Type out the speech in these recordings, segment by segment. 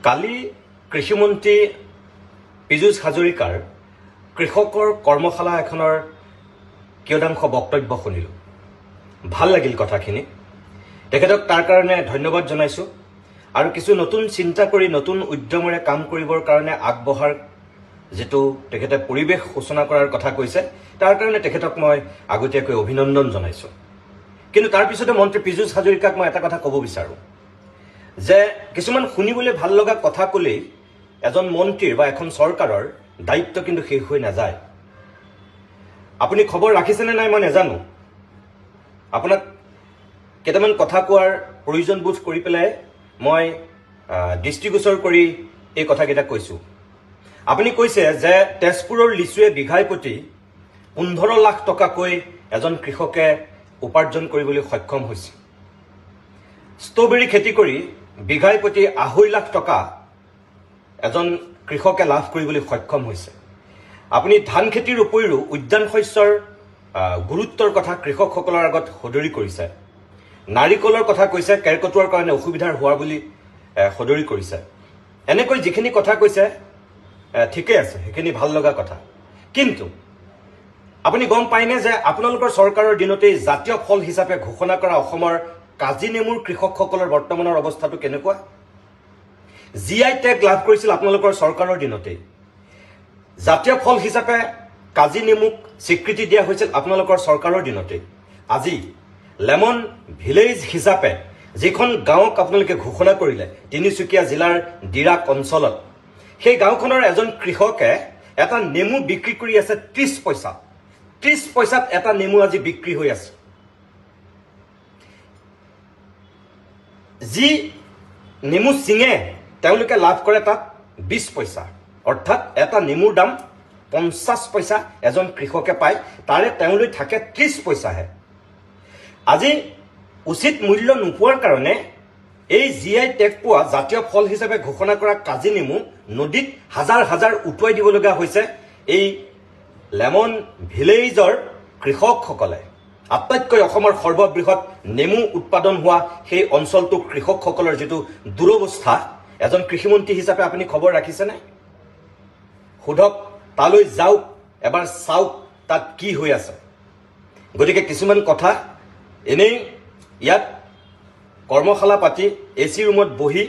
কালি কৃষিমন্ত্ৰী পীযুষ হাজৰিকাৰ কৃষকৰ কৰ্মশালা এখনৰ কিয়দাংশ বক্তব্য শুনিলোঁ। ভাল লাগিল কথাখিনি। তেখেতক তাৰ কাৰণে ধন্যবাদ জনাইছোঁ আৰু কিছু নতুন চিন্তা কৰি নতুন উদ্যমেৰে কাম কৰিবৰ কাৰণে আগবঢ়াৰ যিটো তেখেতে পৰিৱেশ সূচনা কৰাৰ কথা কৈছে তাৰ কাৰণে তেখেতক মই আগতীয়াকৈ অভিনন্দন জনাইছোঁ। কিন্তু তাৰ পিছতে মন্ত্ৰী পীযুষ হাজৰিকাক মই এটা কথা ক'ব বিচাৰোঁ যে কিছুমান শুনিবলৈ ভাল লগা কথা ক'লেই এজন মন্ত্ৰীৰ বা এখন চৰকাৰৰ দায়িত্ব কিন্তু শেষ হৈ নাযায়। আপুনি খবৰ ৰাখিছেনে নাই মই নাজানো। আপোনাক কেইটামান কথা কোৱাৰ প্ৰয়োজন বোধ কৰি পেলাই মই দৃষ্টিগোচৰ কৰি এই কথাকেইটা কৈছোঁ। আপুনি কৈছে যে তেজপুৰৰ লিচুৱে বিঘাই প্ৰতি 15 লাখ টকাকৈ এজন কৃষকে উপাৰ্জন কৰিবলৈ সক্ষম হৈছে। ষ্ট্ৰবেৰী খেতি কৰি বিঘাই প্ৰতি 2.5 লাখ টকা এজন কৃষকে লাভ কৰিবলৈ সক্ষম হৈছে। আপুনি ধান খেতিৰ উপৰিও উদ্যান শস্যৰ গুৰুত্বৰ কথা কৃষকসকলৰ আগত সদৰি কৰিছে। নাৰিকলৰ কথা কৈছে, কেৰ্কেটুৱাৰ কাৰণে অসুবিধাৰ হোৱা বুলি সদৰি কৰিছে। এনেকৈ যিখিনি কথা কৈছে ঠিকেই আছে, সেইখিনি ভাল লগা কথা। কিন্তু আপুনি গম পায়নে যে আপোনালোকৰ চৰকাৰৰ দিনতেই জাতীয় ফল হিচাপে ঘোষণা কৰা অসমৰ কাজি নেমুৰ কৃষকসকলৰ বৰ্তমানৰ অৱস্থাটো কেনেকুৱা? GI টেগ লাভ কৰিছিল আপোনালোকৰ চৰকাৰৰ দিনতেই। জাতীয় ফল হিচাপে কাজি নেমুক স্বীকৃতি দিয়া হৈছিল আপোনালোকৰ চৰকাৰৰ দিনতেই। আজি লেমন ভিলেজ হিচাপে যিখন গাঁৱক আপোনালোকে ঘোষণা কৰিলে তিনিচুকীয়া জিলাৰ ডিৰাক অঞ্চলত, সেই গাঁওখনৰ এজন কৃষকে এটা নেমু বিক্ৰী কৰি আছে 30 পইচা। 30 পইচাত এটা নেমু আজি বিক্ৰী হৈ আছে। যি নেমু চিঙে তেওঁলোকে লাভ কৰে তাত 20 পইচা, অৰ্থাৎ এটা নেমুৰ দাম 50 পইচা এজন কৃষকে পায়, তাৰে তেওঁলৈ থাকে 30 পইচাহে। আজি উচিত মূল্য নোপোৱাৰ কাৰণে এই GI টেগ পোৱা জাতীয় ফল হিচাপে ঘোষণা কৰা কাজি নেমু নদীত হাজাৰ হাজাৰ উটুৱাই দিবলগীয়া হৈছে এই লেমন ভিলেজৰ কৃষকসকলে। আটাইতকৈ অসমৰ সৰ্ববৃহৎ নেমু উৎপাদন হোৱা সেই অঞ্চলটোৰ কৃষকসকলৰ যিটো দুৰৱস্থা, এজন কৃষিমন্ত্ৰী হিচাপে আপুনি খবৰ ৰাখিছেনে? সোধক, তালৈ যাওক, এবাৰ চাওক তাত কি হৈ আছে। গতিকে কিছুমান কথা এনেই ইয়াত কৰ্মশালা পাতি AC ৰুমত বহি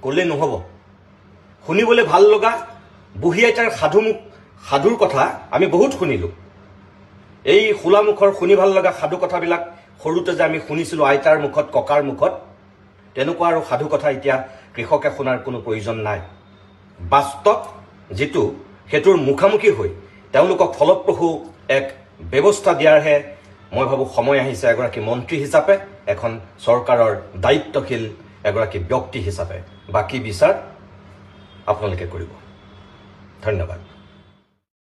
ক'লে নহ'ব। শুনিবলৈ ভাল লগা বুঢ়ী আইতাৰ সাধুৰ কথা আমি বহুত শুনিলোঁ। এই খোলামুখৰ শুনি ভাল লগা সাধু কথাবিলাক সৰুতে যে আমি শুনিছিলোঁ আইতাৰ মুখত, ককাৰ মুখত, তেনেকুৱা আৰু সাধু কথা এতিয়া কৃষকে শুনাৰ কোনো প্ৰয়োজন নাই। বাস্তৱ যিটো সেইটোৰ মুখামুখি হৈ তেওঁলোকক ফলপ্ৰসূ এক ব্যৱস্থা দিয়াৰহে মই ভাবোঁ সময় আহিছে এগৰাকী মন্ত্ৰী হিচাপে, এখন চৰকাৰৰ দায়িত্বশীল এগৰাকী ব্যক্তি হিচাপে। বাকী বিচাৰ আপোনালোকে কৰিব। ধন্যবাদ।